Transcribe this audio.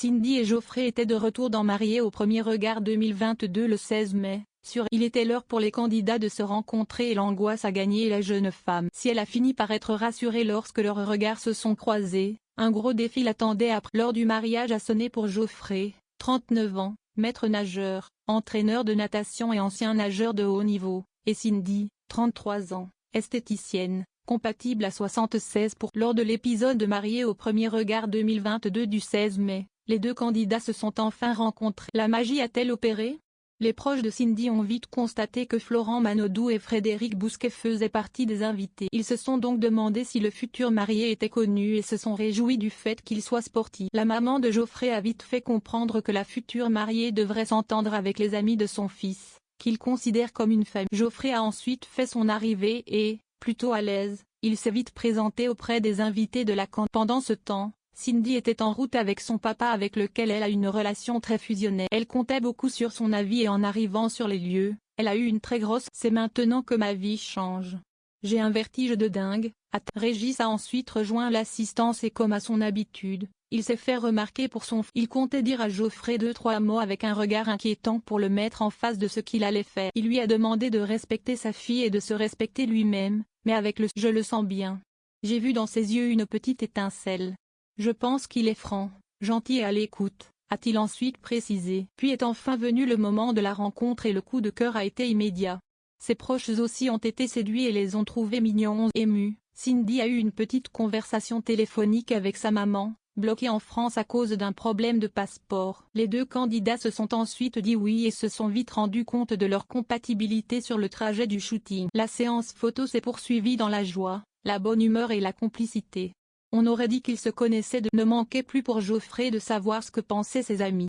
Cindy et Geoffrey étaient de retour dans Mariés au premier regard 2022 le 16 mai. Il était l'heure pour les candidats de se rencontrer et l'angoisse a gagné la jeune femme. Si elle a fini par être rassurée lorsque leurs regards se sont croisés, un gros défi l'attendait après. L'heure du mariage a sonné pour Geoffrey, 39 ans, maître nageur, entraîneur de natation et ancien nageur de haut niveau, et Cindy, 33 ans, esthéticienne, compatible à 76 pour. Lors de l'épisode de Mariés au premier regard 2022 du 16 mai, les deux candidats se sont enfin rencontrés. La magie a-t-elle opéré? Les proches de Cindy ont vite constaté que Florent Manodou et Frédéric Bousquet faisaient partie des invités. Ils se sont donc demandé si le futur marié était connu et se sont réjouis du fait qu'il soit sportif. La maman de Geoffrey a vite fait comprendre que la future mariée devrait s'entendre avec les amis de son fils, qu'il considère comme une famille. Geoffrey a ensuite fait son arrivée et, plutôt à l'aise, il s'est vite présenté auprès des invités de la cantine. Pendant ce temps, Cindy était en route avec son papa avec lequel elle a une relation très fusionnelle. Elle comptait beaucoup sur son avis et en arrivant sur les lieux, elle a eu une très grosse « c'est maintenant que ma vie change. J'ai un vertige de dingue ». Régis a ensuite rejoint l'assistance et comme à son habitude, il s'est fait remarquer pour son fils. Il comptait dire à Geoffrey 2-3 mots avec un regard inquiétant pour le mettre en face de ce qu'il allait faire. Il lui a demandé de respecter sa fille et de se respecter lui-même, mais avec le « je le sens bien ». J'ai vu dans ses yeux une petite étincelle. Je pense qu'il est franc, gentil et à l'écoute, a-t-il ensuite précisé. Puis est enfin venu le moment de la rencontre et le coup de cœur a été immédiat. Ses proches aussi ont été séduits et les ont trouvés mignons et émus. Cindy a eu une petite conversation téléphonique avec sa maman, bloquée en France à cause d'un problème de passeport. Les deux candidats se sont ensuite dit oui et se sont vite rendus compte de leur compatibilité sur le trajet du shooting. La séance photo s'est poursuivie dans la joie, la bonne humeur et la complicité. On aurait dit qu'ils se connaissaient. Ne manquait plus pour Geoffrey de savoir ce que pensaient ses amis.